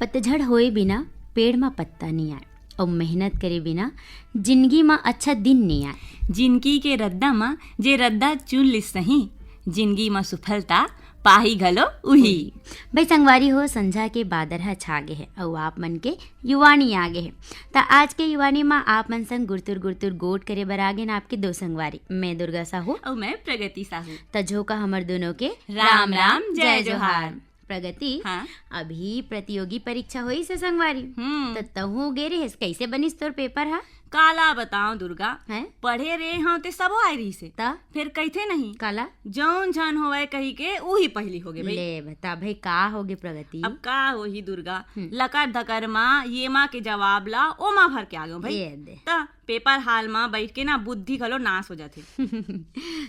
पतझड़ होए बिना पेड़ में पत्ता नहीं आए और मेहनत करे बिना जिंदगी में अच्छा दिन नहीं आए। जिंदगी के रद्दा में जे रद्दा चुन लिस सही, जिंदगी में सफलता पाही घलो उही। भाई संगवारी हो, संझा के बादरहा छागे है और आप मन के युवानी आगे है। ता आज के युवानी में आप मन संग गुरतुर गुरतुर गोट करे बर आगे न आपके दो संगवारी, मैं दुर्गा साहू और मैं प्रगति साहू। तजो का हमर दोनों के राम राम जय जोहार। प्रगति, हाँ? अभी प्रतियोगी परीक्षा हुई से संगवारी तो तहु गे रहे कैसे बनिस तोर पेपर हा? काला बताओ दुर्गा, हैं पढ़े रे हाँ ते सबो आई रही से ता फिर कहते नहीं काला जौन झन होवे कही के उही पहली होगे भाई। ले बता भाई का होगे प्रगति? अब का होही दुर्गा, लकर धकर माँ ये माँ के जवाब ला ओ माँ भर के आ गयो भाई। ये दे ता पेपर हाल माँ बैठ के ना बुद्धि खलो नाश हो जाते।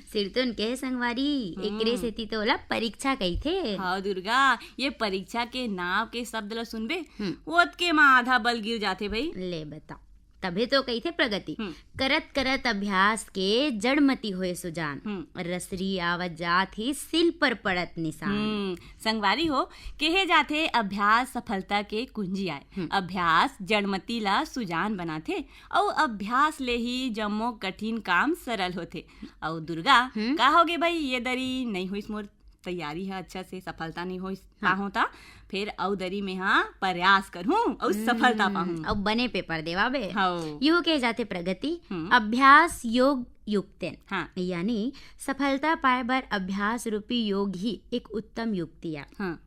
सिरतुन के संगवारी एकरे सेती तो ओला परीक्षा कही थे। हाँ दुर्गा, ये परीक्षा के नाव के शब्द ला सुनबे ओत के माँ आधा बल गिर जाते भाई। ले बता तभी तो कही थे प्रगति, करत करत अभ्यास के जड़मती होए सुजान, रसरी आवत जात ही सिल पर पड़त निशान। संगवारी हो, कहे जाते अभ्यास सफलता के कुंजी आए। अभ्यास जड़मती ला सुजान बनाथे और अभ्यास ले ही जम्मो कठिन काम सरल होथे। और दुर्गा का होगे भाई, ये दरी नहीं हुई मोर तैयारी है अच्छा से, सफलता नहीं हो पाऊँ फिर औ दरी में हाँ प्रयास करूँ और सफलता पाऊँ और बने पेपर देवाबे। हाँ। यूँ कहे जाते प्रगति, अभ्यास योग युक्तेन। हाँ। यानी सफलता पाए बर अभ्यास रूपी योग ही एक उत्तम युक्ति है। हाँ।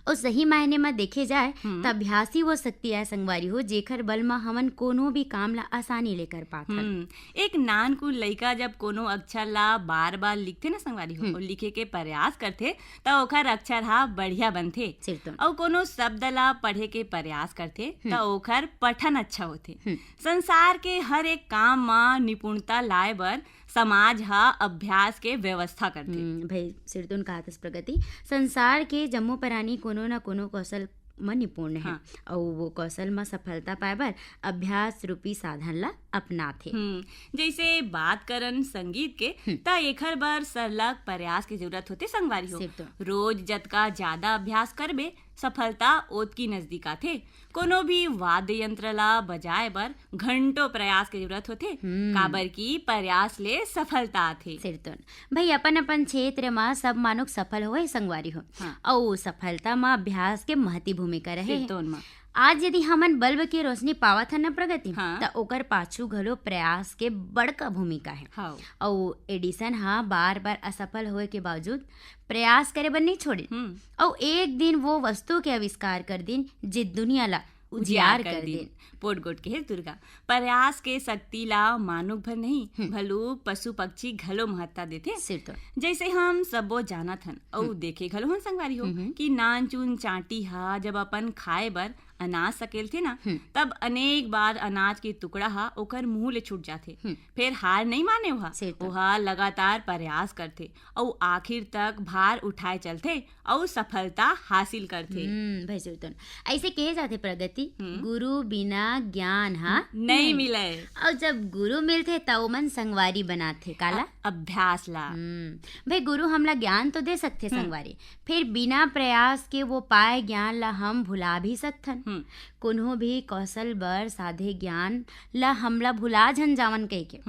और सही मायने में देखे जाए तो अभ्यास ही वो शक्ति है संगवारी हो जेकर बल में हमन कोनो भी काम ला आसानी ले कर पाथन। एक नानकुन लइका जब कोनो अक्षर ला बार बार लिखते ना संगवारी हो, और लिखे के प्रयास करथे त ओखर अक्षर हा बढ़िया बनथे। और कोनो शब्द ला पढ़े के प्रयास करथे त ओखर पठन अच्छा होथे। संसार के हर एक काम में निपुणता लाए बर समाज हा अभ्यास के व्यवस्था करते। भाई सिरतुन कहा था प्रगति, संसार के जम्मो प्राणी कोनो न कोनो कौशल में निपुण है। और वो कौशल में सफलता पाए बर अभ्यास रूपी साधन ला अपनाथे। जैसे बात करन संगीत के ता एखर बर सरलग प्रयास की जरूरत होते संगवारी हो। रोज जतका ज्यादा अभ्यास करबे सफलता ओत की नजदीक आथे। कोनो भी वाद्य यंत्र ला बजाए बर घंटों प्रयास की जरूरत होथे, काबर की प्रयास ले सफलता आथे। सिरतुन भाई अपन अपन क्षेत्र में सब मानुक सफल होए संगवारी हो। और सफलता में अभ्यास के महती भूमिका रहे। आज यदि हमन बल्ब की रोशनी पावत है न प्रगति, त ओकर पाछू घलो प्रयास के बड़का भूमिका है। और एडिसन बार बार असफल होए के बावजूद प्रयास करे बर नहीं छोड़े और एक दिन वो वस्तु के आविष्कार कर दिन जे दुनिया ला उजियार कर दिन। पोट गोट के दुर्गा, प्रयास के शक्ति ला मानुक भर नहीं भलू पशु पक्षी घलो महत्ता देथे। जैसे हम सबो जानत हन और देखे घलो हन संगवारी हो कि नान चुन चाटी हा जब अपन खाए बर अनाज सकेल थे ना, तब अनेक बार अनाज के टुकड़ा हा ओकर मुंह ले छूट जाथे। फिर हार नहीं माने वहा लगातार प्रयास करथे और आखिर तक भार उठाए चलथे और सफलता हासिल करथे। भाई सिरतुन ऐसे कहे जाते प्रगति, गुरु बिना ज्ञान हा नहीं मिले। और जब गुरु मिलते तब मन संगवारी बनाथे काला अभ्यास ला। भाई गुरु हमला ज्ञान तो दे सकते संगवारी, फिर बिना प्रयास के वो पाए ज्ञान ला हम भुला भी सकथन। कोनो भी कौशल बर साधे ज्ञान ला हमला भुला झन जावन कह के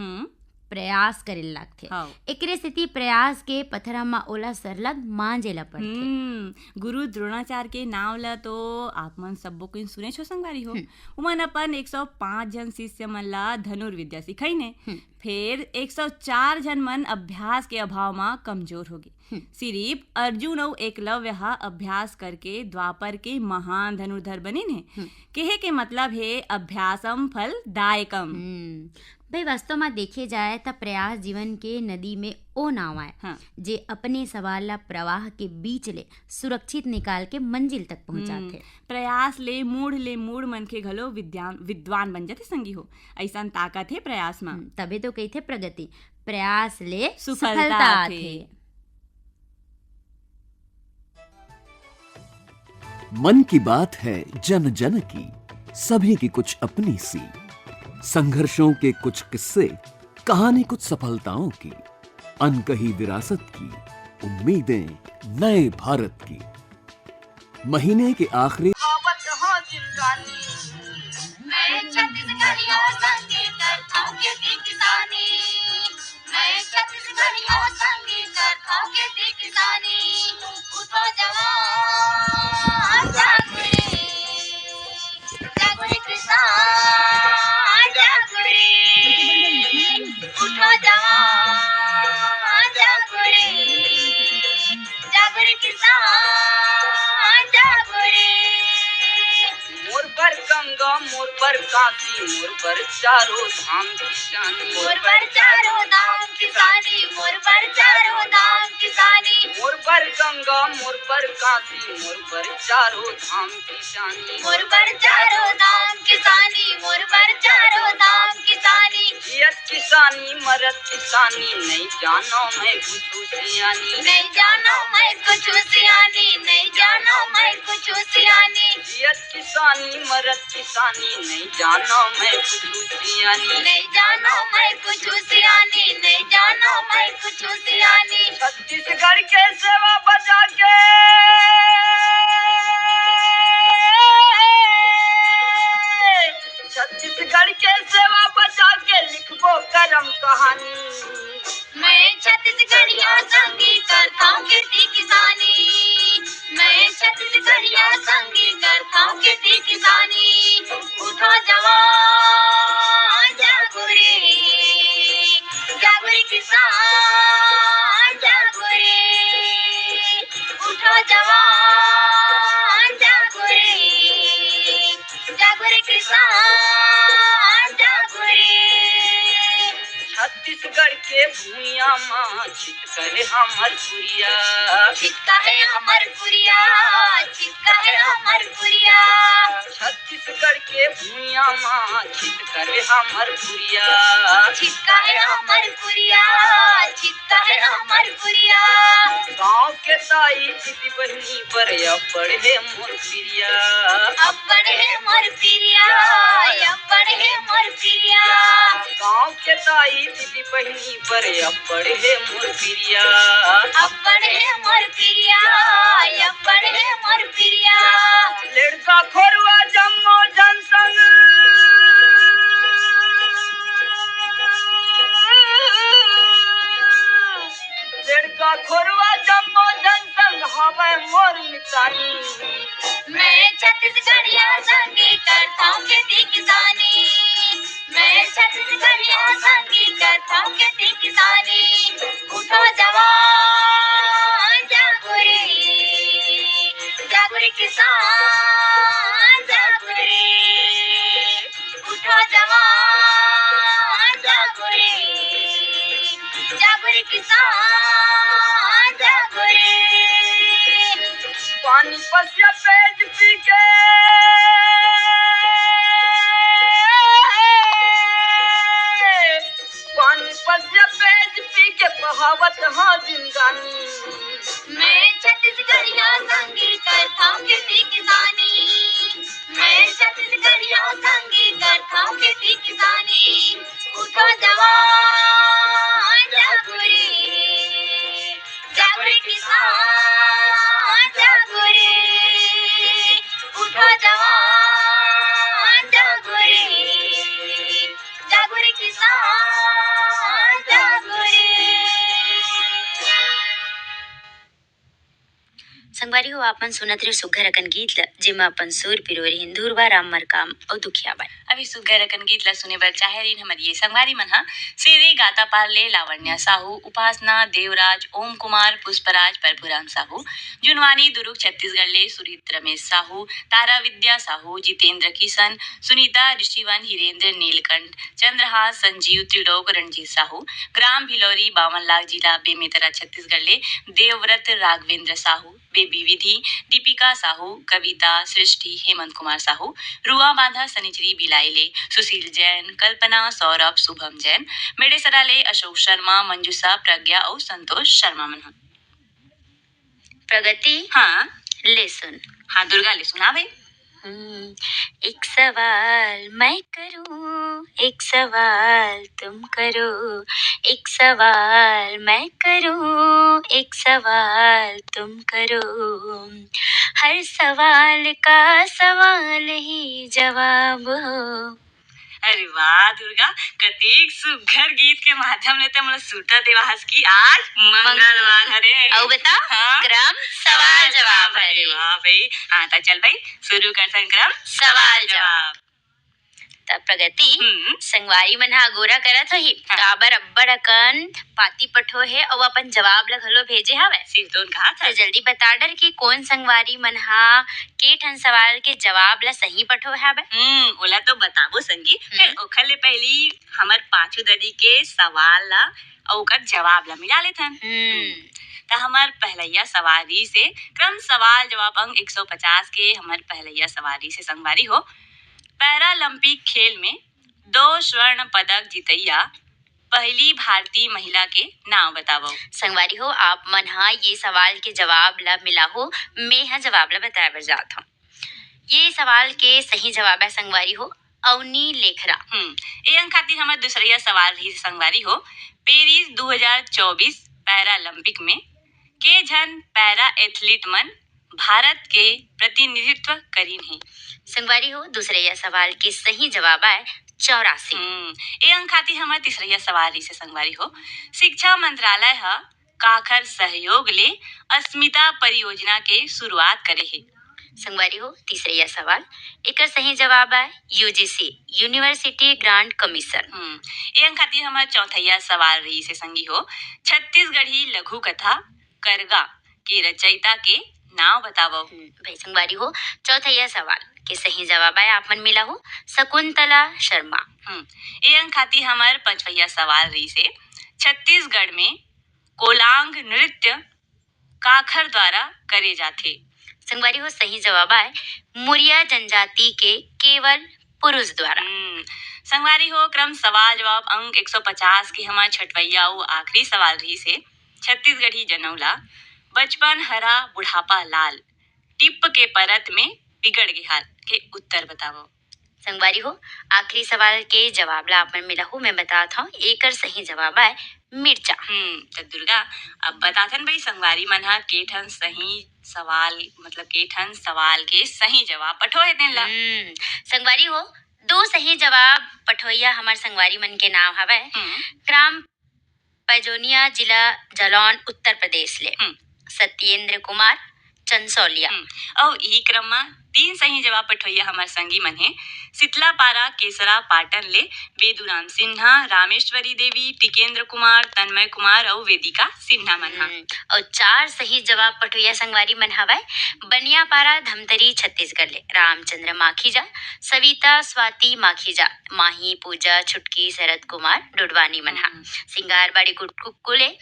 प्रयास करे लागथे। एकरे स्थिति प्रयास के पथरा मा ओला सरलग मांजे ला पड़थे। गुरु द्रोणाचार्य के नाम ला तो आप मन सबो कोई सुने छो संगवारी हो। उमन अपन 105 जन शिष्य मन ला धनुर्विद्या सिखाईने। फिर 104 जन मन अभ्यास के अभाव में कमजोर हो गए। सिर्फ अर्जुन और एकलव्य अभ्यास करके द्वापर के महान धनुर्धर बने ने। कहे के मतलब है अभ्यासम फल दायकम। भाई वास्तव में देखे जाए तो प्रयास जीवन के नदी में ओ नाव है जे अपने सवाल ला प्रवाह के बीच ले सुरक्षित निकाल के मंजिल तक पहुंचाते। प्रयास ले मूढ़ मन के घलो विद्वान बन जाते संगी हो। ऐसा ताकत है प्रयास में। तबे तो कही थे प्रगति, प्रयास ले सफलता थे। मन की बात है जन जन की, सभी की कुछ अपनी सी, संघर्षों के कुछ किस्से, कहानी कुछ सफलताओं की, अनकही विरासत की, उम्मीदें नए भारत की। महीने के आखिरी जिंदगानी। मैं छत्तीसगढ़ियों संगीत करता हूँ खेती किसानी। मैं छत्तीसगढ़ियों संगीत करता हूँ खेती किसानी। उठो जवान जागुरी, जागुरी किसान जागुरी। उठो जवान जागुरी, जागुरी किसान जागुरी। मोर पर गंगा मोर पर काशी मोर पर चारों धाम किसानी। मोर पर चारों धाम किसानी, मोर पर चारों धाम किसानी। मोर पर गंगा मोर पर काशी मोर पर चारों धाम किसानी। मोर पर चारों धाम किसानी, मोर पर चारों धाम किसानी। जियत किसानी मरत किसानी, नहीं जानो मैं कुछ सियानी। नहीं जानो मैं कुछ सियानी, नहीं जानो मैं कुछ सियानी। जियत किसानी मरत किसानी, नहीं जानो मैं कुछ सियानी। नहीं जानो मैं कुछ सियानी, नहीं जानो मैं कुछ सियानी। छत्तीसगढ़ के सेवा बजा के छत्तीसगढ़ के सेवा बचा के लिखबो करम कहानी। मैं छत्तीसगढ़ियों संगीत करता हूँ खेती किसानी। मैं छत्तीसगढ़ियों संगीत करता हूँ खेती किसानी। उठो जवान जागुरी, जागुरी किसान जागुरी। उठो जवान जागुरी, जागुरी किसान जागुरी। छत्तीसगढ़ के भूइया माँ छिटकर हमर पुरिया, छिटका है हमर पुरिया, छिटका है हमर पुरिया। छत्तीसगढ़ के भूइया माँ छिटकर हमर पुरिया, छिटका है हमर पुरिया, छिटका है हमर पुरिया। गाँव के ताई दीदी बहनी पर पढ़े मोर पिरिया, अब पढ़े मोर पिरिया, अब पढ़े मोर पिरिया। गाँव के ताई दीदी बहनी पर पढ़े मोर पिरिया, अब पढ़े मोर पिरिया, अब पढ़े मोर पिरिया। लड़का खोरवा जम्मो जनसंग लड़का खोरवा जम्मो जनसंग हवे मोर मितानी। मैं छत्तीसगढ़ियों संगीत करता हूँ खेती किसानी। मैं छत्तीसगढ़ियों संगीत करता हूँ खेती किसानी। उठो जवान जागुरी, जागुरी किसान जागुरी। उठो जवान जागुरी, जागुरी किसान जागुरी। पानी पसिया पेज पी के पानी पसिया पेज पी के बहावत हाँ जिंदगानी। मैं छत्तीसगढ़ियों संगीत करता हूँ खेती किसानी। मैं छत्तीसगढ़ियों संगीत करता हूँ खेती किसानी। उठो जवान जागुरी, जागुरी किसान जागुरी। उठो जवान जागुरी, जागुरी किसान जागुरी। संगवारी हो आपन सुनत रहे सुघर अकन गीत ल जेमा अपन सुर पिरोरी हिंदुरवा राम मरकाम और दुखिया बाई। अभी सुघर अकन गीत ला सुने बर चाहे रहीन हमर ये संगवारी मन हा सीधी गाता पारले लावण्या साहू, उपासना देवराज, ओम कुमार, पुष्पराज, परभुराम साहू, जुनवानी दुरुक छत्तीसगढ़ ले सुरीत रमेश साहू, तारा विद्या साहू, जितेंद्र किशन, सुनीता ऋषिवन, हिरेंद्र नीलकंठ, चंद्रहास, संजीव त्रिलोक, रणजीत साहू, ग्राम भिलौरी, बावनलाल जिला बेमेतरा छत्तीसगढ़ ले देवव्रत राघवेंद्र साहू, बेबी विधि, दीपिका साहू, कविता सृष्टि, हेमंत कुमार साहू, रुआ बांधा सनिचरी बिलाईले सुशील जैन, कल्पना सौरभ, शुभम जैन, मेडेसरा ले अशोक शर्मा, मंजूषा, प्रज्ञा और संतोष शर्मा मन। प्रगति हाँ ले सुन। हाँ दुर्गा ले सुनावे। एक सवाल मैं करूं, एक सवाल तुम करो, एक सवाल मैं करूं, एक सवाल तुम करो, हर सवाल का सवाल ही जवाब हो। अरे वाह दुर्गा, कतीक सुघर गीत के माध्यम ले मोला सूटा देवास की आज मंगलवार हरे। औ बता हाँ? क्रम सवाल जवाब हरे। वाह भाई, हाँ तो चल भाई शुरू करथन क्रम सवाल जवाब। तब प्रगति संगवारी मन हा गोरा करत होही काबर अब्बड़ अकन पाती पठो है और अपन जवाब ला घलो भेजे हवे। सिर्फ तो कहा था। तो जल्दी बता डर कि कौन संगवारी मन हा के ठन सवाल के जवाब ला सही पठो हवे। ओला तो बताबो संगी। फिर ओखर ले पहली हमर पाछू दादी के सवाल ला और ओकर जवाब ला मिला लेथन। तो हमार पहलैया सवारी से क्रम सवाल जवाब अंक 150 के हमार पहलैया सवारी से संगवारी हो पैरालंपिक खेल में 2 स्वर्ण पदक जीतैया पहली भारतीय महिला के नाम बताओ। संगवारी हो आप मन हा ये सवाल के जवाब ला मिला हो, मैं हा जवाब ला बताए बर जात हूँ। ये सवाल के सही जवाब है संगवारी हो अवनी लेखरा। ये अंक खातिर हमार दूसरा सवाल ही संगवारी हो पेरिस 2024 पैरालंपिक में के जन पैरा एथलीट मन भारत के प्रतिनिधित्व करीन है। संगवारी हो दूसरे सवाल के सही जवाब है 84। ये अंक खातिर हमार तीसरा सवाल से संगवारी हो शिक्षा मंत्रालय हा काखर सहयोग ले अस्मिता परियोजना के शुरुआत करे है। संगवारी हो तीसरा सवाल एक सही जवाब है यूजीसी यूनिवर्सिटी ग्रांट कमीशन। ये अंक खातिर हमार चौथा सवाल रही से संगी हो छत्तीसगढ़ी लघु कथा करगा के रचयिता के नाम बताओ। भाई संगवारी हो चौथा सवाल के सही जवाब है आप मन मिला हो शकुंतला शर्मा। ये अंक खातिर हमार पांचवा सवाल रही से छत्तीसगढ़ में कोलांग नृत्य काखर द्वारा करे जाथे। संगवारी हो सही जवाब है मुरिया जनजाति के केवल पुरुष द्वारा। संगवारी हो क्रम सवाल जवाब अंक 150 के हमार छठवैया और आखिरी सवाल रही से छत्तीसगढ़ी जनौला बचपन हरा बुढ़ापा लाल टिप के परत में बिगड़ गया के उत्तर बताओ। संगवारी हो आखिरी सवाल के जवाब ला आप मन मिला हो मैं बताता हूँ एकर सही जवाब है मिर्चा। तो दुर्गा अब बताथन भाई संगवारी मन हा के ठन सही सवाल मतलब के ठन सवाल के सही जवाब पठोए देन ला। संगवारी हो 2 सही जवाब पठोइया हमार संगवारी मन के नाम हवे ग्राम पैजोनिया जिला जालौन उत्तर प्रदेश ले सत्येंद्र कुमार चंसौलिया। और यही क्रम में 3 सही जवाब पठोइया हमार संगी मन है शीतलापारा केसरा पाटन ले वेदुराम सिन्हा रामेश्वरी देवी टिकेंद्र कुमार तन्मय कुमार और वेदिका सिन्हा मन हा। और 4 सही जवाब पठोइया संगवारी मन हवे बनियापारा धमतरी छत्तीसगढ़ ले रामचंद्र माखीजा सविता स्वाति माखीजा माही पूजा छुटकी शरद कुमार डुडवानी मन हा। सिंगारबाड़ी कुले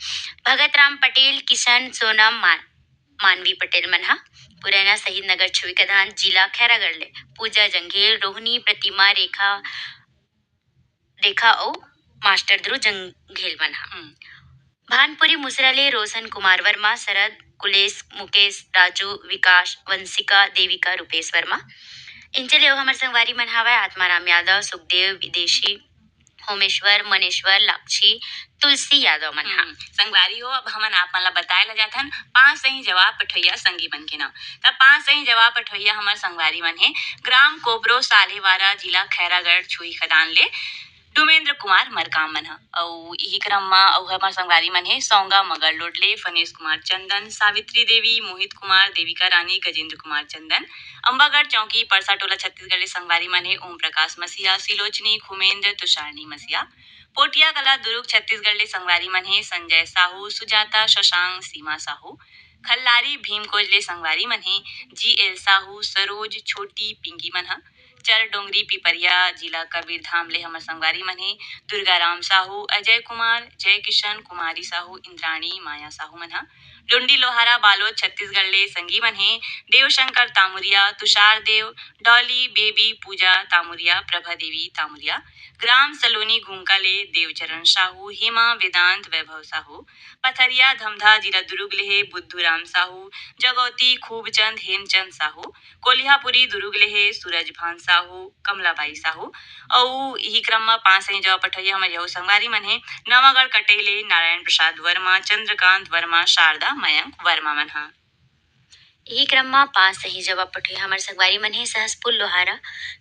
भगत राम पटेल किशन सोनम मानवी पटेल मन हा। पुराना शहीद नगर छुई कधान जिला खैरागढ़ ले पूजा जंघेल रोहिणी प्रतिमा रेखा और मास्टर ध्रुव जंघेल मन हा। भानपुरी मुसरा ले रोशन कुमार वर्मा शरद कुलेश मुकेश राजू विकास वंशिका देविका रूपेश वर्मा। इनचे ले हमारे संगवारी मन हवा आत्माराम यादव सुखदेव विदेशी होमेश्वर मनेश्वर लाक्षी तुलसी यादव मन हा। संगवारी हो अब हमन आप मन ला बताए ला जाथन 5 सही जवाब पठोइया संगी मन के नाम। तब 5 सही जवाब पठोइया हमार संगवारी मन है ग्राम कोबरो सालेवारा जिला खैरागढ़ छुई खदान ले डुमेंद्र कुमार मरकाम मन हा। और यही क्रम में और हमार संगवारी मन है सौंगा मगर लोडले फनेश कुमार चंदन सावित्री देवी मोहित कुमार देविका रानी गजेंद्र कुमार चंदन अंबागढ़ चौकी परसा टोला छत्तीसगढ़ ले संगवारी मन है ओम प्रकाश मसिया सिलोचनी खुमेंद्र तुषारनी मसिया पोटिया कला दुर्ग छत्तीसगढ़ ले संगवारी मन है संजय साहू सुजाता शशांक सीमा साहू खल्लारी भीमकोज ले संगवारी मन है GL साहू सरोज छोटी पिंकी मन हा। चर डोंगरी पिपरिया जिला कबीरधाम ले हमर संगवारी मन है दुर्गाराम साहू अजय कुमार जय किशन कुमारी साहू इंद्राणी माया साहू मन हा। डुंडी लोहारा बालोद छत्तीसगढ़ ले संगी मन है देवशंकर तामुरिया तुषार देव डॉली बेबी पूजा तामुरिया प्रभा देवी तामुरिया ग्राम सलोनी घूंका ले देवचरण साहू, हेमा वेदांत वैभव साहू, पथरिया धमधा जिला दुर्ग ले बुद्धूराम साहू, जगौती खूबचंद हेमचंद साहू, कोल्हापुरी दुर्ग ले सूरज भान साहू, कमलाबाई साहू और यही क्रम में 5 सही जवाब पठैया हमारे यहो संगवारी मन है नवागढ़ कटेले नारायण प्रसाद वर्मा, चंद्रकांत वर्मा, शारदा मयंक वर्मा मन हा। यही क्रम में 5 सही जवाब पठे हमार संगवारी मन है सहसपुर लोहारा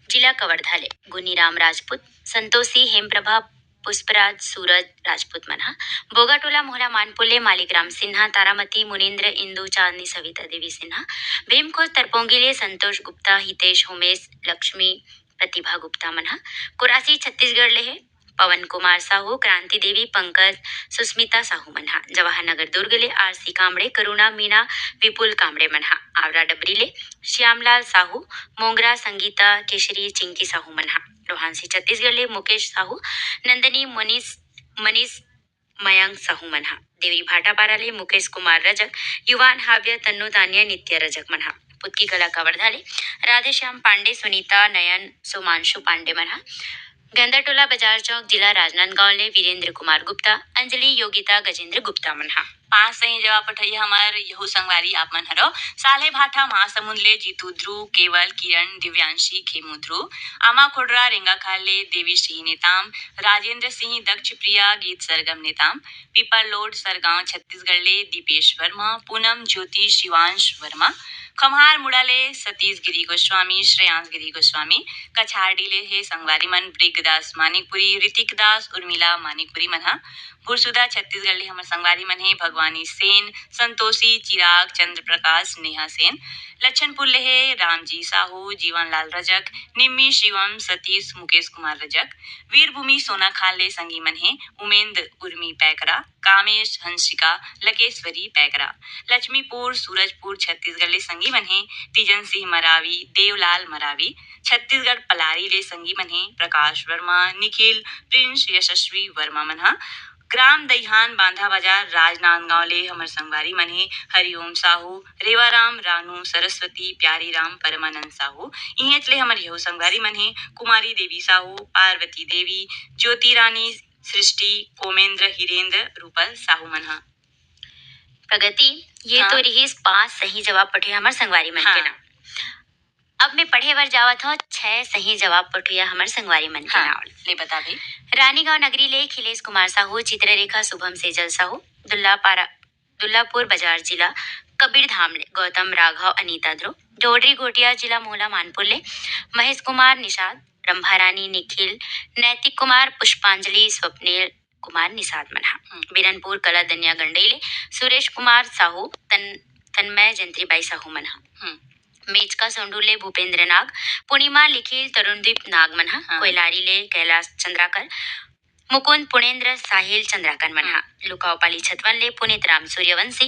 जिला कवर्धा ले गुनीराम राजपूत, संतोषी हेमप्रभा, पुष्पराज सूरज राजपूत मन हा। बोगाटोला मोहरा मानपुले मालिकराम सिन्हा, तारामती मुनीन्द्र, इंदू चांदनी सविता देवी सिन्हा, भीमखोज तरपोंगिले संतोष गुप्ता, हितेश उमेश लक्ष्मी प्रतिभा गुप्ता मन हा। कुरासी छत्तीसगढ़ ले है पवन कुमार साहू, क्रांति देवी, पंकज सुस्मिता साहू मन हा। जवाहर नगर दुर्ग ले आरसी कामड़े, करुणा मीना, विपुल कामड़े मन हा। आवरा डबरी ले श्यामलाल साहू, मोंगरा संगीता केशरी चिंकी साहू मन हा। लोहानसी छत्तीसगढ़ ले मुकेश साहू, नंदनी मनीष मयंक साहू मन हा। देवरी भाटापारा ले मुकेश कुमार रजक, युवान हाव्य तन्नु तानिया नित्य रजक मन हा। पुतकी कला कवर्धा ले राधेश्याम पांडे, सुनीता नयन सोमांशु पांडे मन हा। गंदाटोला बाजार चौक जिला राजनांदगांव ले वीरेंद्र कुमार गुप्ता, अंजलि योगिता गजेंद्र गुप्ता मन हा। 5 सही जवाब पठैया हमार यहू संगवारी आप मन हरो साले भाठा महासमुंद ले जीतू ध्रुव, केवल किरण, दिव्यांशी खेमू ध्रुव, आमा खोडरा रेंगाखाल ले देवी सिंह नेताम, राजेंद्र सिंह दक्ष प्रिया गीत सरगम नेताम, पीपर लोड सरगांव छत्तीसगढ़ ले दीपेश वर्मा, पूनम ज्योति शिवांश वर्मा, खम्हार मुड़ाले सतीश गिरी गोस्वामी, श्रेयांश गिरी गोस्वामी, कछारडी ले हे संगवारी मन ब्रिगदास मानिकपुरी, ऋतिक दास, उर्मिला मानिकपुरी मन हा। भुरसुदा छत्तीसगढ़ ले हमर संगवारी मन है भगवानी सेन, संतोषी, चिराग, चंद्र प्रकाश, नेहा सेन, लच्छनपुर ले है रामजी साहू, जीवनलाल रजक, निम्मी शिवम, सतीश, मुकेश कुमार रजक, वीरभूमि सोना खाल ले संगी मन है उमेंद्र उर्मी पैकरा, कामेश हंसिका, लकेश्वरी पैकरा, लक्ष्मीपुर सूरजपुर छत्तीसगढ़ ले संगी मन है तीजन सिंह मरावी, देवलाल मरावी, छत्तीसगढ़ पलारी ले संगी मन है प्रकाश वर्मा, निखिल, प्रिंस यशस्वी वर्मा मन हा। ग्राम दईहान बांधा बाजार राजनांदगांव ले हमर संगवारी मन है हरिओम साहू, रेवाराम, रानू, सरस्वती, प्यारी राम, परमानंद साहू। इहेच ले हमर यहो संगवारी मन है कुमारी देवी साहू, पार्वती देवी, ज्योति रानी, सृष्टि, कोमेंद्र, हिरेंद्र, रूपल साहू मन हा। प्रगति ये हाँ। तो रही 5 सही जवाब पठे हमार संगवारी मन के नाम। अब मैं पढ़े बर जावत हूँ 6 सही जवाब पठुया हमार संगवारी मन के नाम। ले बता भाई। रानीगांव नगरी ले खिलेश कुमार साहू, चित्ररेखा शुभम सेजल साहू, दुल्लापुर बाजार जिला कबीर धाम ले गौतम राघव अनीता ध्रुव, डोडरी गोटिया जिला मोहला मानपुर ले महेश कुमार निषाद, रंभारानी निखिल, नैतिक कुमार, पुष्पांजलि, स्वप्निल कुमार निषाद मनहा। बिरनपुर कला दनिया गंडेले सुरेश कुमार साहू, तन्मय जंत्रीबाई साहू मनहा। मेचका सोंडूले भूपेंद्र नाग, पूर्णिमा लिखिल तरुणदीप नाग मनहा। कोयलारी ले कैलाश चंद्राकर, मुकुंद पुणेन्द्र साहिल चंद्राकर मनहा। लुकाओपाली छतवन ले पुनीत राम सूर्यवंशी,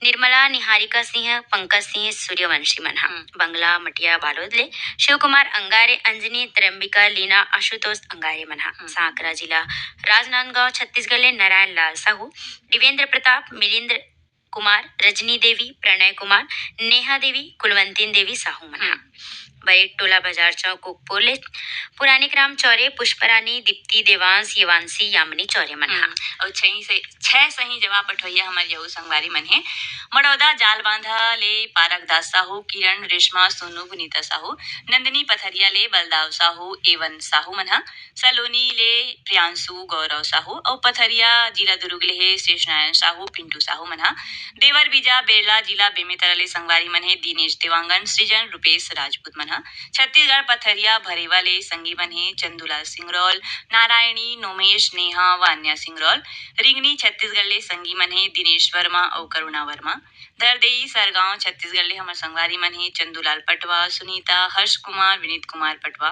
निर्मला निहारिका सिंह, पंकज सिंह सूर्यवंशी मनहा। बंगला मटिया बालोद ले शिव कुमार अंगारे, अंजनी त्र्यंबिका लीना आशुतोष अंगारे मनहा। सांकरा जिला राजनांदगांव छत्तीसगढ़ ले नारायण लाल साहू, दिवेंद्र प्रताप, मिलिंद्र कुमार, रजनी देवी, प्रणय कुमार, नेहा देवी, कुलवंतीन देवी साहू मनहा। बरेट टोला बाजार चौक कुकपुर ले पुरानी ग्राम चौरे, पुष्परानी, दीप्ति, देवांश, येवांशी, यामिनी चौरे मनहा। और 6 सही जवाब पठोइया हमारे यहू संगवारी मन है मड़ौदा जाल बांधा ले पारक दास साहू, किरण, रेशमा, सोनू, गुनीता साहू, नंदिनी पथरिया ले बलदाव साहू, एवन साहू मनहा। सलोनी ले प्रियांशु गौरव साहू और पथरिया जिला दुर्ग ले शेषनारायण साहू, पिंटू साहू मनहा। देवर बीजा बेरला जिला बेमेतरा ले संगवारी मन है दिनेश देवांगन, सृजन, रुपेश राजपूत मनहा। छत्तीसगढ़ पथरिया भरेवा ले संगी मन है चंदूलाल सिंगरौल, नारायणी, नोमेश, नेहा व अन्या सिंगरौल। रिंगनी छत्तीसगढ़ ले संगी मन है दिनेश वर्मा और करुणा वर्मा। दरदेई सरगांव छत्तीसगढ़ ले हमर संगवारी मन है चंदूलाल पटवा, सुनीता, हर्ष कुमार, विनीत कुमार पटवा।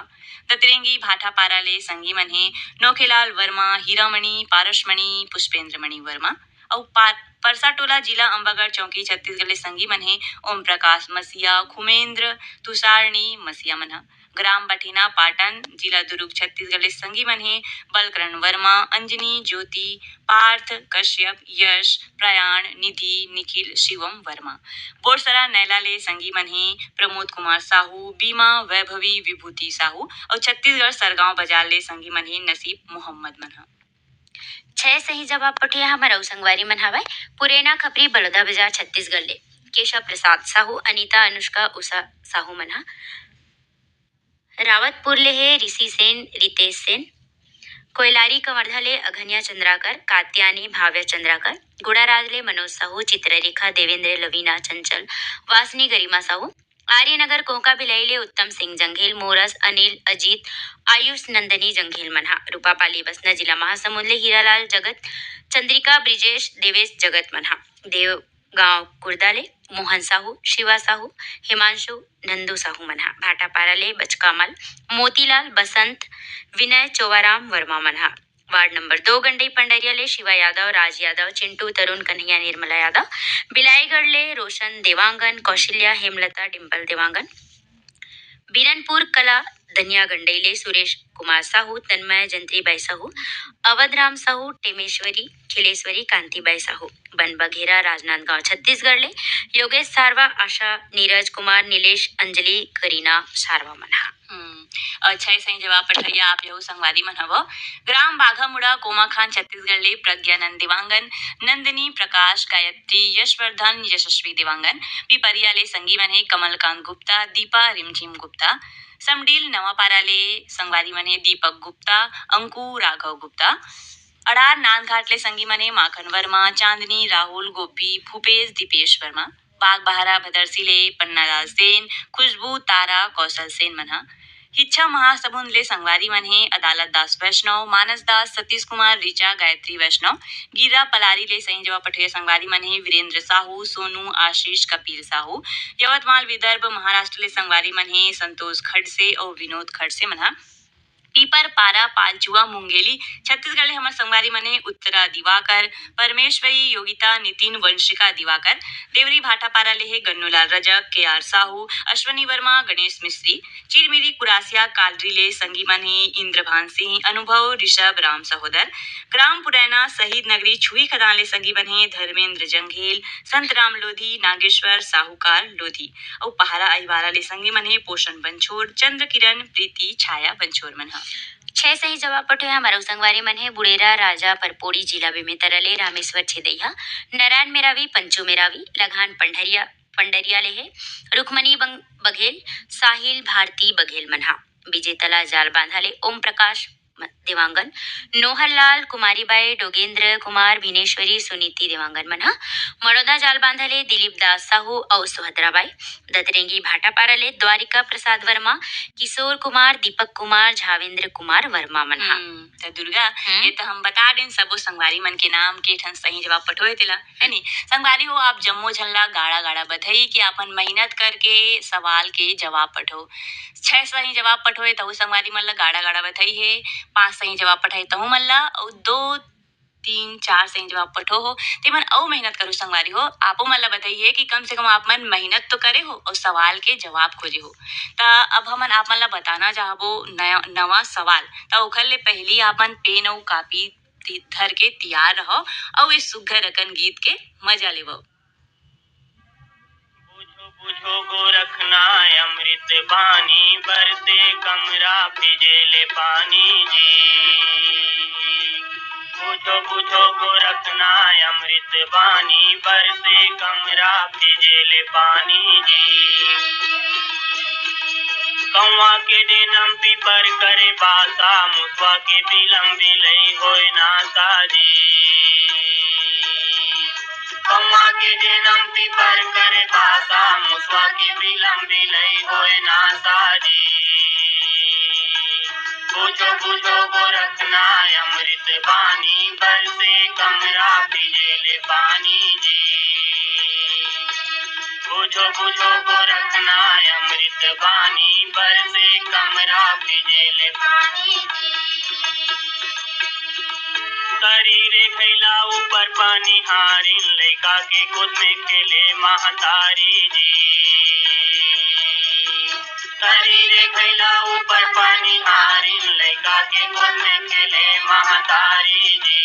दतरेंगी भाटापारा ले संगी मन है नोखेलाल वर्मा, हीरामणि, पारसमणि, पुष्पेंद्रमणि वर्मा। और परसाटोला जिला अंबागढ़ चौकी छत्तीसगढ़ ले संगी मन है ओम प्रकाश मसिया, खुमेंद्र, तुषारणी मसिया मनहा। ग्राम बठेना पाटन जिला दुर्ग छत्तीसगढ़ ले संगी मन हे बलकरण वर्मा, अंजनी, ज्योति, पार्थ, कश्यप, यश, प्रयाण, निधि, निखिल, शिवम वर्मा। बोरसरा नैला ले संगी मन हे प्रमोद कुमार साहू, बीमा, वैभवी, विभूति साहू और छत्तीसगढ़ सरगांव बाजार ले संगी मन हे नसीब मोहम्मद मन हा। 6 सही जवाब पठिया हमारा संगवारी मन हवय पुरेना खपरी बलौदा बाजार छत्तीसगढ़ ले केशव प्रसाद साहू, अनीता, अनुष्का, उषा साहू मन हा। रावतपुर ले हे ऋषि सेन, रितेश सेन, कोयलारी कवर्धा ले अघन्या चंद्राकर, कात्यानी, भाव्य चंद्राकर, गुड़ाराज ले मनोज साहू, चित्ररेखा, देवेंद्र, लवीना, चंचल, वासनी, गरिमा साहू, आर्यनगर कोंका भिलाई ले उत्तम सिंह जंघेल, मोरस, अनिल, अजीत, आयुष, नंदनी जंघेल मनहा। रूपापाली बसना जिला महासमुंद ले हीरालाल जगत, चंद्रिका, ब्रिजेश, देवेश जगत मनहा। देव गांव कुर्दाले मोहन साहू, शिवा साहू, हिमांशु, नंदू साहू मनहा। भाटापारा ले बचकामल, मोतीलाल, बसंत, विनय, चोवाराम वर्मा मनहा। वार्ड नंबर 2 गंडई पंडरिया ले शिवा यादव, राज यादव, चिंटू, तरुण, कन्हैया, निर्मला यादव, बिलाईगढ़ ले रोशन देवांगन, कौशल्या, हेमलता, डिम्पल देवांगन, बीरनपुर कला धनिया गंडई ले सुरेश कुमार साहू, तन्मय, जंत्रीबाई साहू, अवधराम साहू, टेमेश्वरी, खिलेश्वरी, कांतिबाई साहू, बन बघेरा राजनांदगांव छत्तीसगढ़ ले योगेश सारवा, आशा, नीरज कुमार, नीलेश, अंजलि, करीना सारवा मनहा। अच्छा सही जवाब पठैया आप यहू संगवारी मन हव ग्राम बाघा मुड़ा कोमा खान छत्तीसगढ़ ले प्रज्ञानंद देवांगन, नंदिनी, प्रकाश, गायत्री, यशवर्धन, यशस्वी देवांगन। पिपरिया ले संगी मन हे कमलकांत गुप्ता, दीपा, रिमझिम गुप्ता। समडील नवापारा ले संगवारी मन हे दीपक गुप्ता, अंकु, राघव गुप्ता। अड़ार नांदघाट ले संगी मन हे माखन वर्मा, चांदनी, राहुल, गोपी, भूपेश, दीपेश वर्मा। बाग बहारा भदरसी ले पन्नालाल सेन, खुशबू, तारा, कौशल सेन मनहा। हिच्छा महासमुंद ले संगवारी मन हे अदालत दास वैष्णव, मानस दास, सतीश कुमार, ऋचा, गायत्री वैष्णव। गिरा पलारी ले सही जवाब पठिया संगवारी मन हे वीरेंद्र साहू, सोनू, आशीष, कपिल साहू। यवतमाल विदर्भ महाराष्ट्र ले संगवारी मन हे संतोष खड़से और विनोद खड़से मनहा। पीपर पारा पालचुआ मुंगेली छत्तीसगढ़ ले हमर संगवारी मन हे उत्तरा दिवाकर, परमेश्वरी, योगिता, नितिन, वंशिका दिवाकर। देवरी भाटापारा ले हे गन्नूलाल रजक, के आर साहू, अश्वनी वर्मा, गणेश मिश्री। चिरमिरी कुरासिया कालरी ले संगी मन हे इंद्रभान सिंह, अनुभव, ऋषभ, राम सहोदर। ग्राम पुरैना शहीद नगरी छुई खदान ले संगी मन हे धर्मेंद्र जंघेल, संतराम लोधी, नागेश्वर, साहूकार लोधी। और पहाड़ा अहिवारा ले संगी मन हे पोषण बंछोर, चंद्र किरण, प्रीति, छाया बंछोर मनहा। 6 सही जवाब पठो है हमारा संगवारी मन है बुड़ेरा राजा परपोड़ी जिला बेमेतरा ले रामेश्वर छेदैया, नारायण मेरावी, पंचू मेरावी, लघान पंडरिया ले है रुक्मणी बघेल, साहिल, भारती बघेल मनहा। विजेतला जाल बांधा ले ओम प्रकाश देवांगन, नोहरलाल, कुमारीबाई, डोगेंद्र कुमार, भीनेश्वरी, सुनीति देवांगन मनहा। मड़ौदा जाल बांधा ले दिलीप दास साहू और सुभद्राबाई। दतरेंगी भाटापारा ले द्वारिका प्रसाद वर्मा, किशोर कुमार, दीपक कुमार, झावेंद्र कुमार वर्मा मनहा। तो दुर्गा ये तो हम बता दें सबो संगवारी मन के नाम के ठन सही जवाब पठोए तेला है नी। संगवारी हो आप जम्मो झल्ला गाड़ा गाड़ा बधाई कि अपन मेहनत करके सवाल के जवाब पठो। 6 सही जवाब पठोए तो संगवारी मन ला गाड़ा गाड़ा बधाई है। 5 सही जवाब पठाई तहु मन ला और 2 3 4 सही जवाब पठो हो ते मन और मेहनत करो संगवारी हो। आपो मन ला बताइए कि कम से कम आप मन मेहनत तो करे हो और सवाल के जवाब खोजे हो। ता अब हमन आप मन ला बताना चाहबो नवा सवाल। ता ओखर ले पहली आपन पेन और कापी धर के तैयार रहो और इस सुघर रकन गीत के मजा लेवो। बुझो गोरखना अमृत बानी, बरसे कमरा भिजेले पानी जी। बुझो गोरखना अमृत बानी, बरसे कमरा भिजेले पानी जी। कौवा के जनम पीपर करे बासा, मुसवा के बिलम बिलई होय नासा जी। कौवा के जनम पीपर करे बासा, मुसवा के बिलम बिलई होय नासा जी। बुझो गोरखना अमृत बानी, बरसे कमरा भिजेले पानी जी। बुझो गोरखना अमृत बानी, बरसे कमरा भिजेले पानी जी। शरीरे खैला ऊपर पानी हारिन, लइका के गोद में खेले महतारी जी। शरीरे घैला ऊपर पानी हारिन लैका के गोद में खेले महतारी जी।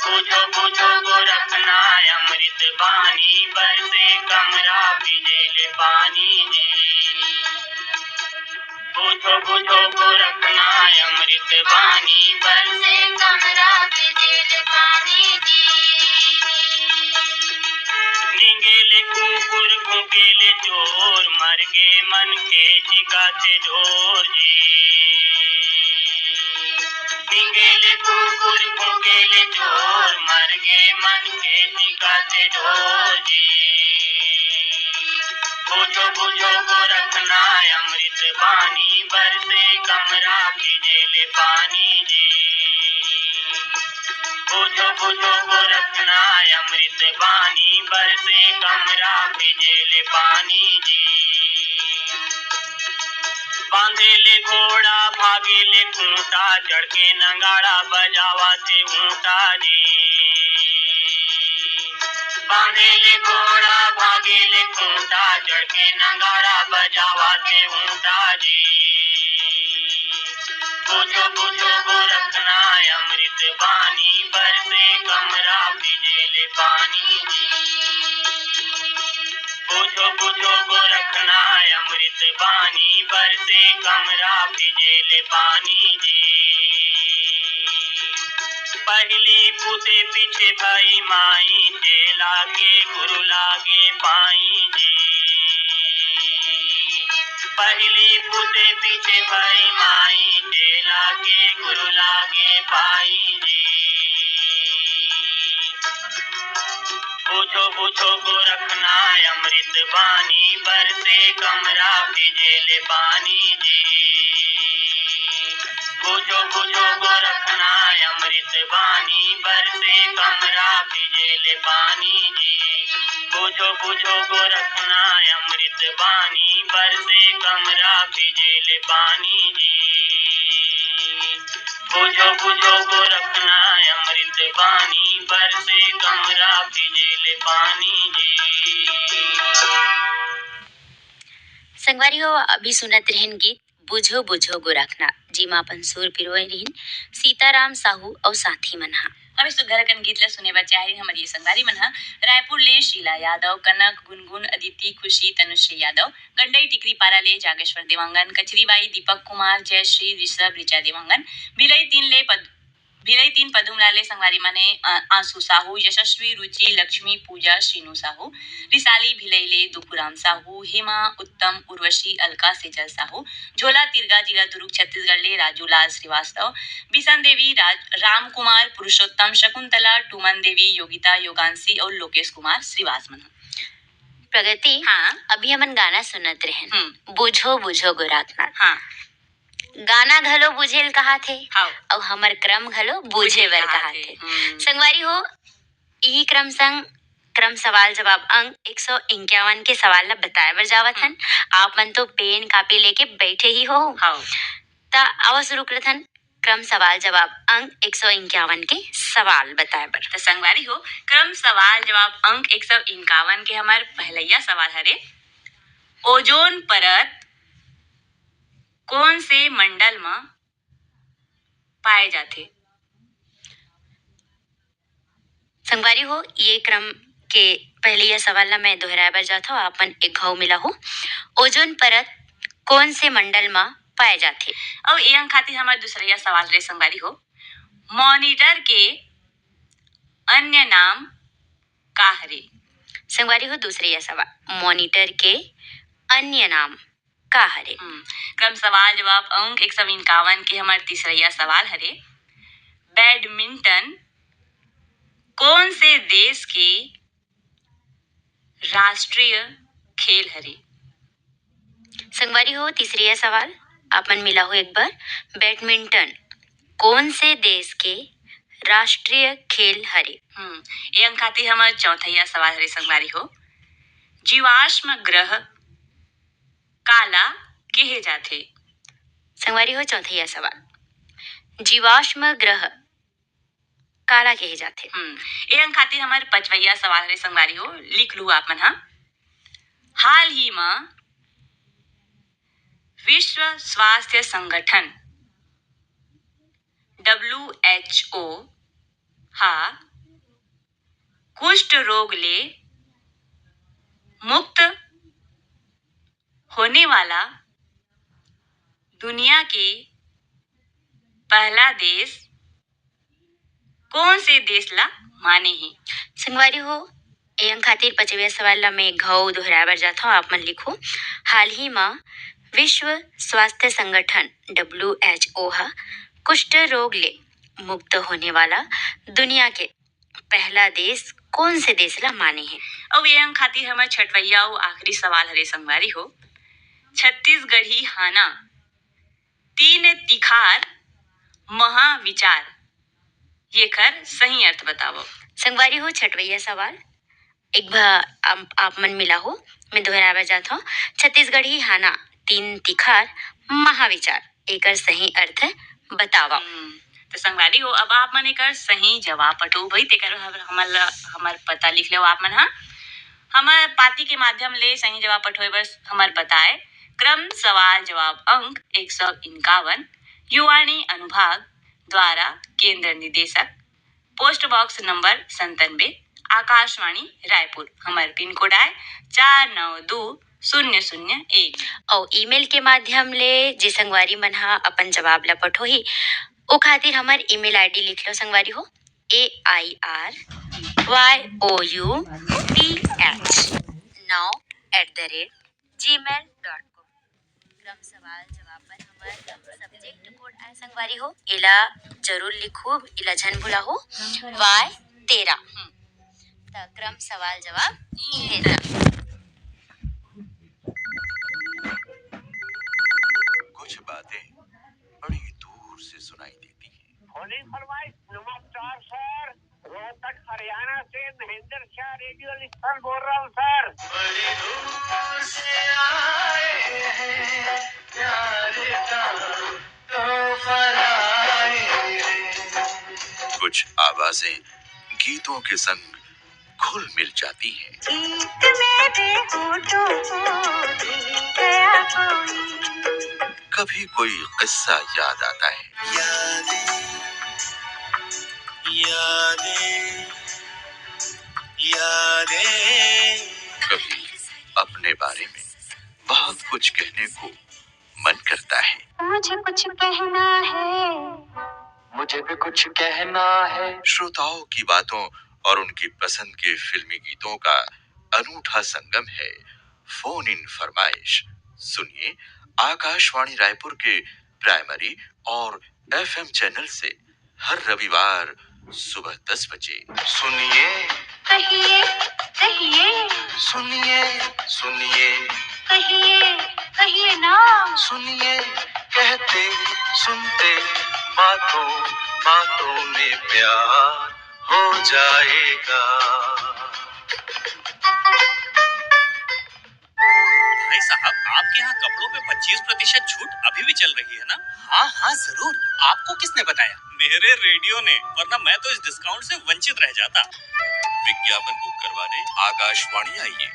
बुझो बुझो गोरखना अमृत बानी बरसे कमरा भिजेले पानी जी। बुझो बुझो गोरखना अमृत बानी बरसे कमरा भिजेले पानी जी। निंगेले कुकुर भूकेले चोर मर गे मन के चिकाते ढोर जी। निंगेले कुकुर भूकेले चोर मर गे मन के चिकाते ढोर जी। बुझो बुझो गोरखना अमृत बानी बरसे कमरा भिजेले पानी जी। बुझो बुझो गोरखना अमृत बानी बरसे कमरा भिजेले पानी जी। बांधेले घोड़ा भागेले खूंटा चढ़ के नगाड़ा बजावा से ऊंटा जी। बांधेले घोड़ा भागेले खूंटा चढ़ के नगाड़ा बजावा से ऊंटा जी। बुझो बुझो गोरखना अमृत बानी बरसे कमरा भिजेले पानी जी। बुझो बुझो गोरखना अमृत बानी बरसे कमरा भिजेले पानी जी। पहली पुते पीछे भाई माई चेला के गुरु लागे पाई जी। पहली पुते पीछे भाई माई चेला के गुरु लागे पाई जी। बुझो बुझो गोरखना अमृत बानी बरसे कमरा भिजेले पानी जी। बुझो बुझो गोरखना अमृत बानी बरसे कमरा भिजेले पानी जी। बुझो बुझो गोरखना अमृत बानी बरसे कमरा भिजेले पानी जी। बुझो बुझो गोरखना अमृत बानी बरसे कमरा भिजेले पानी जी। संगवारी हो अभी सुनत रहन गीत बुझो बुझो गोरखना जीमा अपन सुर पिरोए रहीन सीताराम साहू और साथी मनहा। अभी सुघर कन गीत ला सुने बच्चे आई हमारी ये संगवारी मनहा रायपुर ले शीला यादव कनक गुनगुन अदिति खुशी तनुश्री यादव गंडई टिकरी पारा ले जागेश्वर देवांगन कचरीबाई दीपक कुमार जयश्री ऋषभ ऋचा देवांगन भिलई तीन पदुमलाले संगवारी माने आंसू साहू यशस्वी रुचि लक्ष्मी पूजा श्रीनु साहू रिसाली भिलईले दुखुराम साहू हेमा उत्तम उर्वशी अलका सेजल साहू झोला तिरगा जिला दुर्ग छत्तीसगढ़ ले राजूलाल श्रीवास्तव बिसन देवी राम कुमार पुरुषोत्तम शकुंतला टूमन देवी योगिता योगांशी और लोकेश कुमार श्रीवास मन। प्रगति हाँ अभी हमन गाना सुनत रहन बुझो बुझो गोरखना। हाँ गाना घलो बुझेल कहा थे हाँ और हमर क्रम घलो बुझे बर कहा थे। संगवारी हो यही क्रम सवाल जवाब अंक 151 के सवाल ला बताए बर जावत हन। आप मन तो पेन कापी लेके बैठे ही हो ता आवा शुरू करत हन क्रम सवाल जवाब अंक 151 के सवाल बताए बर। तो संगवारी हो क्रम सवाल जवाब अंक 151 के हमार पहलैया सवाल हरे ओजोन परत कौन से मंडल में पाए जाते। संगवारी हो ये क्रम के पहले यह सवाल ला मैं दोहराए बर जाता हूँ आपन एक घाव मिला हो ओजोन परत कौन से मंडल में पाए जाते। और ये अंक खातिर हमारा दूसरा सवाल रे संगवारी हो मॉनिटर के अन्य नाम का हरे। संगवारी हो दूसरे यह सवाल मॉनिटर के अन्य नाम का हरे। क्रम सवाल जवाब अंक 151 के हमारे तीसरा सवाल हरे बैडमिंटन कौन से देश के राष्ट्रीय खेल हरे। संगवारी हो तीसरी सवाल आपन मिला हो एक बार बैडमिंटन कौन से देश के राष्ट्रीय खेल हरे। ये अंक खातिर हमारे चौथा सवाल हरे संगवारी हो जीवाश्म ग्रह काला कहे जाथे। संगवारी हो चौथा सवाल जीवाश्म ग्रह काला कहे जाथे। ये अंक खातिर हमारे 5वां सवाल रे संगवारी हो लिख लू आप मन हाल ही में विश्व स्वास्थ्य संगठन WHO हा कुष्ठ रोग ले मुक्त होने वाला दुनिया के पहला देश कौन से देश ला माने ही? संगवारी हो एयं खातिर 25वें सवाल ला मैं घाव दोहराबर जाता हूँ। आप मन लिखो हाल ही में विश्व स्वास्थ्य संगठन WHO हा कुष्ठ रोग ले मुक्त होने वाला दुनिया के पहला देश कौन से देश ला माने है? और एयं खातिर हमार छठवैया और आखिरी सवाल हरे संगवारी हो छत्तीसगढ़ी हाना 3 तिखार महाविचार ये कर सही अर्थ बताओ। संगवारी हो छठवैया सवाल एक बार आप मन मिला हो मैं दोहरावा जाता हूँ। छत्तीसगढ़ी हाना 3 तिखार महाविचार एकर सही अर्थ बतावा। तो संगवारी हो अब आप मन एकर सही जवाब पठो भाई तेकर हमार पता लिख लो आप मन। हाँ हमार पाती के माध्यम ले सही जवाब पठोए बस हमार पता है क्रम सवाल जवाब अंक 151 युवाणी अनुभाग द्वारा केंद्र निदेशक post box number 97 Akashvani Raipur हमार पिन कोड है 492001 और ईमेल के माध्यम ले जे संगवारी मन हा अपन जवाब ला पठो ही ओ खातिर हमार ईमेल आईडी लिख लो संगवारी हो AIRYOUTH9@gmail.com क्रम सवाल जवाब पर हमार सब्जेक्ट कोड है संगवारी हो इला जरूर लिखो इला झन भूला हो Y13 क्रम सवाल जवाब कुछ बातें बड़ी दूर से सुनाई देती हैं। होली फरमाइश नमस्कार सर रोहतक हरियाणा से महेंद्र शाह रेडियो लिस्टन बोल रहा हूँ सर। बड़ी दूर से आए हैं प्यार का तोहफा लाए हैं। कुछ आवाजें गीतों के संग घुल मिल जाती हैं। गीत मेरे होठों को भीग गया कोई। कभी कोई किस्सा याद आता है। यादें यादें यादें कभी अपने बारे में बहुत कुछ कहने को मन करता है। मुझे कुछ कहना है मुझे भी कुछ कहना है। श्रोताओं की बातों और उनकी पसंद के फिल्मी गीतों का अनूठा संगम है फोन इन फरमाइश। सुनिए आकाशवाणी रायपुर के प्राइमरी और FM चैनल से हर रविवार सुबह 10 बजे। सुनिए कहिए कहिए सुनिए सुनिए कहिए कहिए ना सुनिए कहते सुनते बातों बातों में प्यार हो जाएगा। भाई साहब आपके यहाँ कपड़ों पे 25% छूट अभी भी चल रही है ना? हाँ हाँ जरूर। आपको किसने बताया? मेरे रेडियो ने, वरना मैं तो इस डिस्काउंट से वंचित रह जाता। विज्ञापन बुक करवाने आकाशवाणी आइए।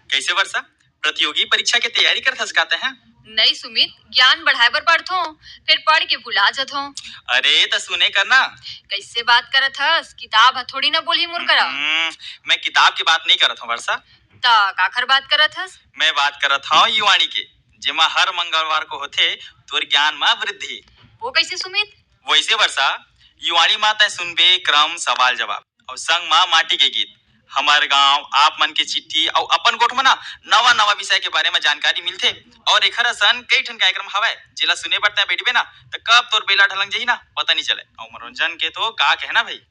कैसे वर्षा प्रतियोगी परीक्षा की तैयारी कर थसकाते हैं? नहीं सुमित ज्ञान बढ़ाए बर पढ़थो फिर पढ़ के भुला जथो। अरे तो सुने करना। कैसे बात करत हस किताब हथोड़ी ना बोली मुरकरा। मैं किताब की बात नहीं करत हूँ वर्षा। ता काखर बात करत हस? मैं बात करत हूँ युवाणी के जेमा हर मंगलवार को होते तोर ज्ञान में वृद्धि। वो कैसे सुमित? वैसे वर्षा युवाणी माता सुनबे क्रम सवाल जवाब और संग माँ माटी के गीत हमारे गांव आप मन के चिट्ठी और अपन गोठ में ना नवा नवा विषय के बारे में जानकारी मिलते और एक सन कई ठन कार्यक्रम हवाए जिला सुने पड़ते बैठबे ना तो कब तोर बेला ढलंग जही ना पता नहीं चले और मनोरंजन के तो का कहना भाई।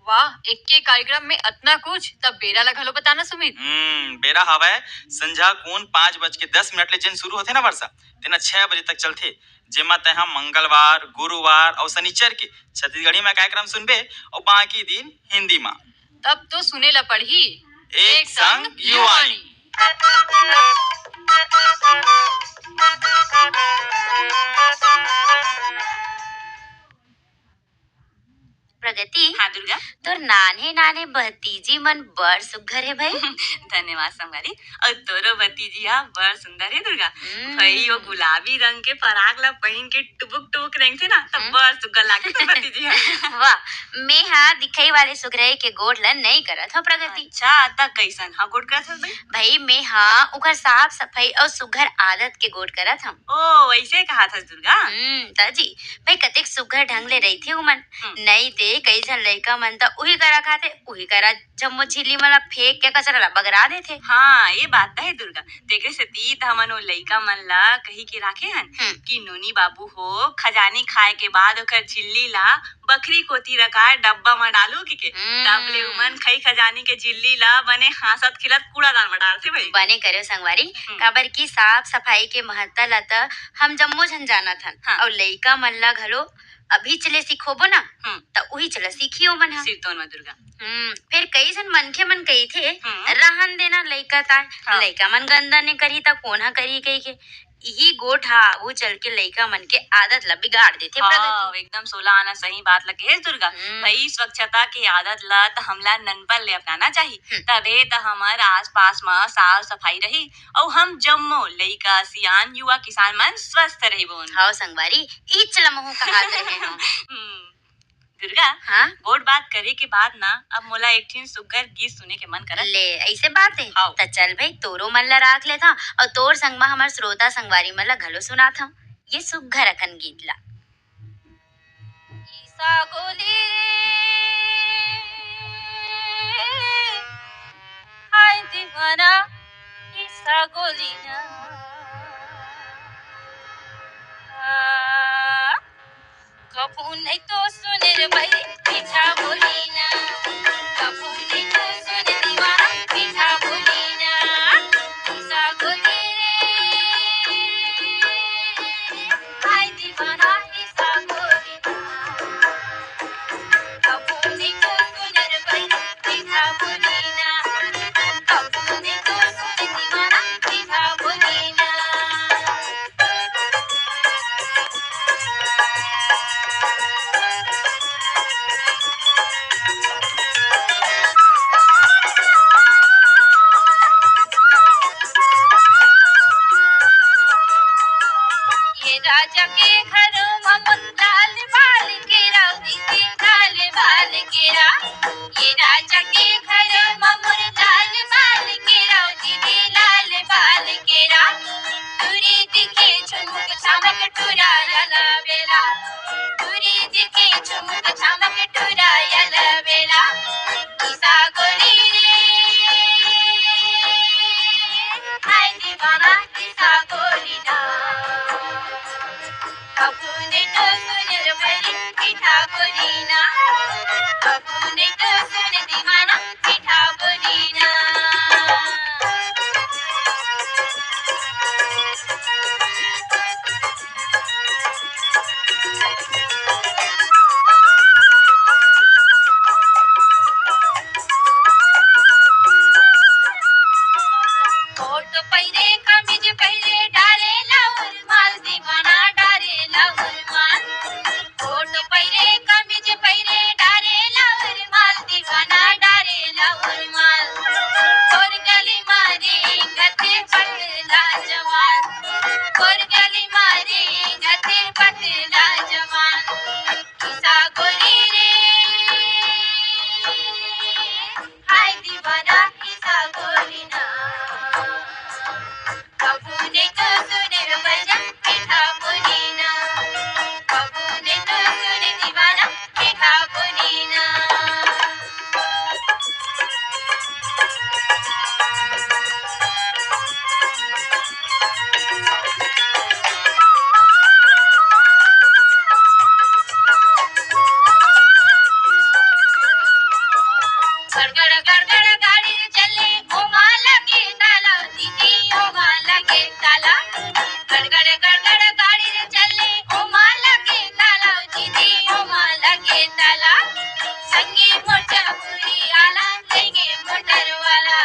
वाह एक के कार्यक्रम में इतना कुछ तब बेरा लगा लो बताना सुमित। बेरा हवाए संझा कौन 5:10 ले जन शुरू होते ना वर्षा तेना 6 बजे तक चलते जेमा तहा मंगलवार गुरुवार और शनिचर के छत्तीसगढ़ी में कार्यक्रम सुनबे और बाकी दिन हिंदी में। तब तो सुने ला पढ़ी एक संग युवाणी। प्रगति। हाँ दुर्गा। तोर नाने नाने भतीजी मन बड़ सुघर है भाई। धन्यवाद संगवारी। और तोरो भतीजिया बड़ सुंदर है दुर्गा। भाई वो गुलाबी रंग के पराग ला पहन के टुबुक टुबुक रेंगथे ना तब बड़ सुघर लागे तो भतीजिया। वाह, मैं हाँ दिखाई वाले सुघराई के गोड़ ला नहीं करत हो प्रगति। अच्छा त कैसन हाँ गोड़ करत हस भाई? भाई मैं हाँ उकर साफ सफाई और सुघर आदत के गोड़ करत हम। ओ ऐसे कहा था दुर्गा। ताजी भाई कतेक सुघर ढंग ले रही थी उमन। नहीं ते कई झन लड़का मन त उही करा खाते उही करा जम्मो झिल्ली मला फेंक के कचरा ला बगरा देथे। हाँ ये बात है दुर्गा। तेरे से तीत हमन वो लड़का मन ला कही के राखे हन कि नोनी बाबू हो खजानी खाए के बाद ओकर झिल्ली ला बकरी कोती रखा डब्बा में डालू के तब ले उमन खई खजानी के झिल्ली ला बने हासत खिलत कूड़ादान में डालते भाई। बने करे संगवारी काबर की साफ सफाई के महत्ता ला त हम जम्मो झन जानत हन और लइका मन ला घलो अभी चले सीखोबो ना त उही चला सीखियो मन हा। सिरतोन में दुर्गा। फिर कई जन मनखे मन कही थे रहन देना लइका ता लइका मन गंदा ने करी त कोना करी कही के यही गोठ हा वो चल के लइका मन के आदत ला बिगाड़ देथे प्रगति। एकदम 16 आना सही बात लगे है दुर्गा। भाई स्वच्छता की आदत ला त हमला ननपन ले अपनाना चाहिए तबे त हमार आसपास में साफ सफाई रही और हम जम्मो लइका सियान युवा किसान मन स्वस्थ रही बोन। हाँ संगवारी ई चला महू कहा रहे हम। दुर्गा हाँ गोड़ बात करे के बाद ना अब मोला एक ठिन सुग्घर गीत सुने के मन करत। ले ऐसे बात है त चल भाई तोरो मन ला राख ले था और तोर संग में हमार श्रोता संगवारी मन ला घलो सुना था ये सुघर अखन गीत ला। ईसा गोली हाय दीवाना ईसा गोली ना कबू नहीं तो सुने रे भाई पीछा बोली ना कबू नहीं तो सुने दीवाना पीछा बोली ना ईसा गोली रे हाय दीवाना ईसा गोली ना कबू नहीं तो सुने रे भाई पीछा बोली ना कबू नहीं तो सुने दीवाना पीछा बोली ना। राजा के घरों में लाल बाल केरा दीदी लाल बाल केरा ये राजा के घरों में लाल बाल केरा दीदी लाल बाल केरा दूरी दिखे चुमुक चमक टुराया ला बेला दूरी दिखे चुमुक चमक टुराया ला बेला ईसा गोली रे हाय दीवाना ईसा गोली ना कबूने तो सुन रे बड़ी पीठा बोलीना कबूने तो सुन दीवाना पीठा बोलीना। कोट पहरे कमीज पहरे डाले लाउर माल दीवाना डारे लाउर माल कोट पहरे कमीज पहरे डारे लाउर माल दीवाना डारे लाउर माल और गली मारे गते पटला जवान और गली मारे गते पटला जवान ईसा गोली रे हाय दीवाना ईसा गोली ना कबूने तो सुने रे बजा पीठा बोलीना कबूने तो सुने दीवाना पीठा बोलीना। गड़गड़ गड़गड़ गाड़ी चले ओमा लगे ताला दीदी ओमा लगे ताला गड़गड़ गड़गड़ गाड़ी चले ओमा लगे ताला दीदी ओमा लगे ताला संगी मोचा पूरी आला लेगे मोटर वाला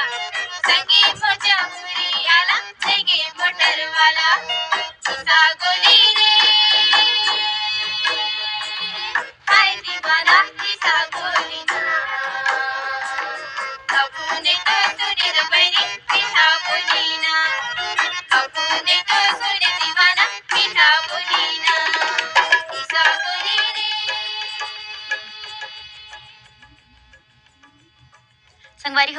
संगी मोचा पूरी आला लेगे मोटर वाला ईसा गोली रे हाय दीवाना ईसा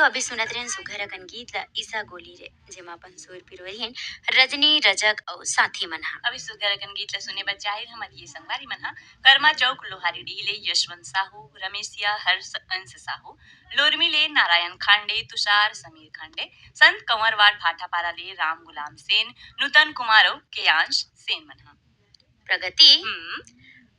अभी सुनत रहे सुघर अकन गीत ला ईसा गोली रे जेमा अपन सुर पिरोरी हैं रजनी रजक और साथी मन हा। अभी सुगर अकन गीत ला सुने बर चाहे हमारी ये संगवारी मन हा कर्मा चौक लोहारी डीले यशवंत साहू रमेशिया हर्ष अंश साहू लोरमी ले नारायण खांडे तुषार समीर खांडे संत कंवरवाड़ भाटापारा ले राम गुलाम सेन नूतन कुमारो केयांश सेन मन हा। प्रगति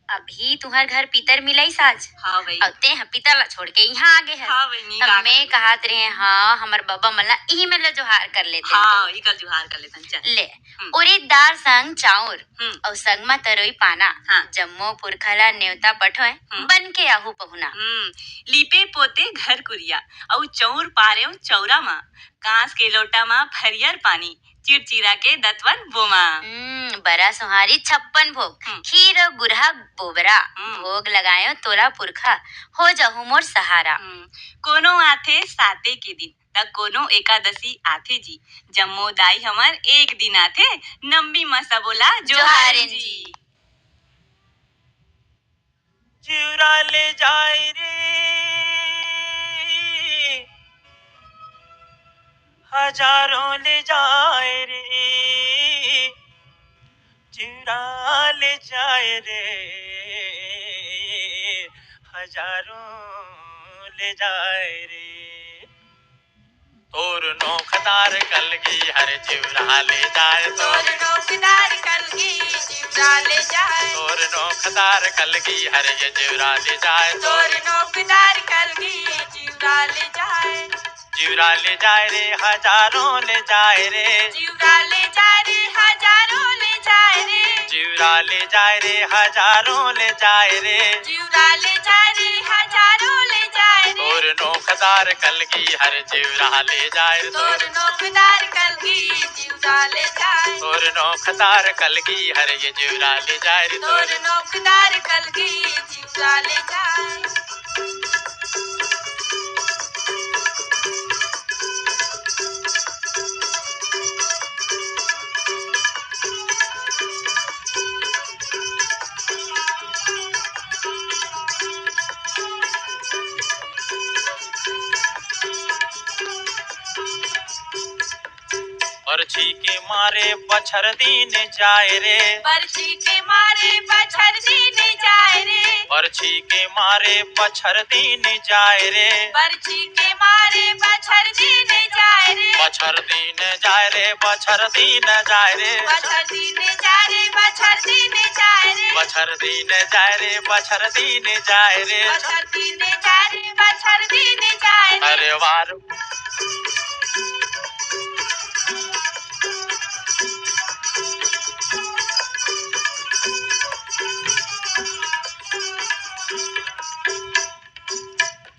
अभी तुम्हार घर पीतर मिलाई साज। हाँ भाई अब ते पीतर ला छोड़ के यहाँ आगे है। हाँ भाई तब मैं कहत रहे हाँ हमर बाबा मला यही में ले जोहार कर लेते हाँ ई कल जुहार कर लेतन चल ले उरी दार संग चाउर और संग मा तरोई पाना जम्मो पुरखला नेवता पठोय बन के आहू पहुना लीपे पोते घर कुरिया और चौर पारे चौरा मा कांस के लोटा मा फरियर पानी चिड़चिड़ा के दतवन बोमा बरा सुहारी 56 भोग खीर और गुरहा बोबरा भोग लगायो तोला पुरखा हो जाहू मोर सहारा। कोनो आथे साते के दिन तक कोनो एकादशी आथे जी जम्मो दाई हमर एक दिन आथे नम्बी मसा बोला जोहारें जी। चिउरा ले जाए रे हजारों ले जाए रे चिउरा ले जाए रे हजारों ले जाए रे तोर नौखदार कलगी हर चिउरा ले जाए तोर नौखदार कलगी चिउरा ले जाए तोर नौखदार कलगी हर ये चिउरा ले जाए तोर नौखदार कलगी चिउरा ले जाए चिउरा ले जाए रे हजारों ले जाए रे चिउरा ले जाए रे हजारों ले जाए रे चिउरा ले जाए रे हजारों ले जाए रे चिउरा ले जाए रे हजारों ले जाए रे तोर नौखदार कलगी हर चिउरा ले जाए तोर नौखदार कलगी चिउरा ले जाए तोर नौखदार कलगी हर ये चिउरा ले जाए तोर नौखदार कलगी चिउरा ले जाए। पर्ची के मारे बछर दिन जाए रे पर्ची के मारे बछर दिन जाए रे पर्ची के मारे बछर दिन जाए रे पर्ची के मारे बछर दिन जाए रे बछर दिन जाए रे बछर दिन जाए रे बछर दिन जाए रे बछर दिन जाए रे बछर दिन जाए रे बछर दिन जाए रे बछर दिन जाए रे बछर दिन जाए रे अरे वार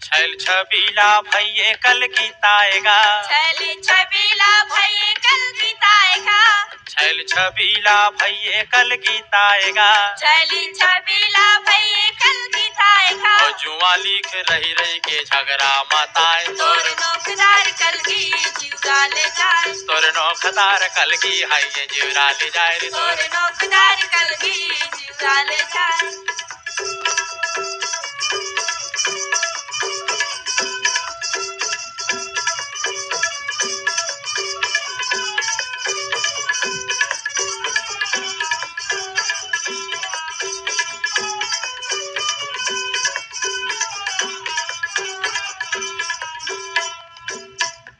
छैल छबीला भैये कल गीताएगा छैल छबीला भैये कल गीताएगा छैल छबीला भैये कल गीताएगा छैल छबीला भैये कल गीताएगा और जुआ लिख रही रही के झगड़ा माताए तोर नौखदार कलगी चिउरा ले जाए तोर नौखदार कलगी है ये चिउरा ले जाए रे तोर नौखदार कलगी चिउरा ले जाए।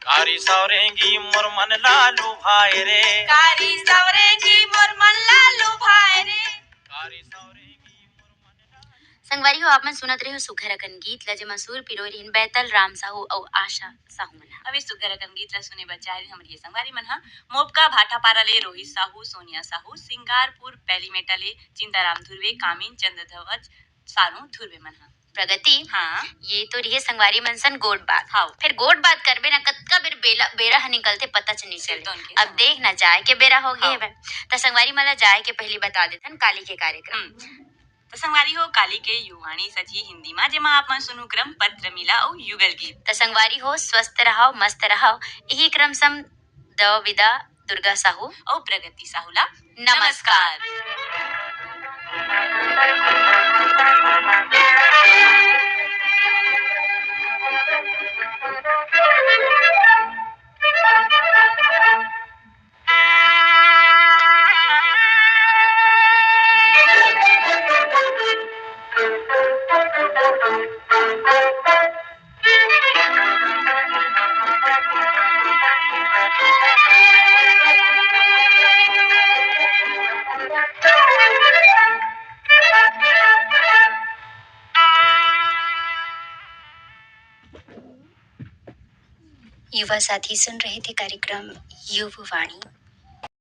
कारी सौरेंगी मुरमन लालू भाई रे कारी सौरेंगी मुरमन लालू भाई रे कारी सौरेंगी संगवारी हो आप मन सुनत रहे हो सुघर अकन गीत ला जेमा सुर पिरोरी बैतल राम साहू और आशा साहू मन अभी सुगर अकन गीत ला सुने बचाए हमारी ये संगवारी मन हा मोपका भाटापारा ले रोहित साहू सोनिया साहू सिंगारपुर पहली मेटा ले चिंताराम धुर्वे कामिन चंद्र ध्वज सानू धुर्वे मन हा। प्रगति हाँ ये तो रही संगवारी मनसन गोट बात हाँ फिर गोट बात करबे ना कतका बेर बेरा निकलते पता च नहीं चले अब देख ना जाए के बेरा हो गए है तो संगवारी मला जाए के पहली बता देथन काली के कार्यक्रम तो संगवारी हो काली के युवाणी सजी हिंदी मा जेमा आप मन सुनु क्रम पत्र मिला और युगल गीत तो संगवारी हो स्वस्थ रहो मस्त रहो यही क्रम सम द विदा दुर्गा साहू और प्रगति साहूला नमस्कार। Thank you. युवा साथी सुन रहे थे कार्यक्रम युववाणी।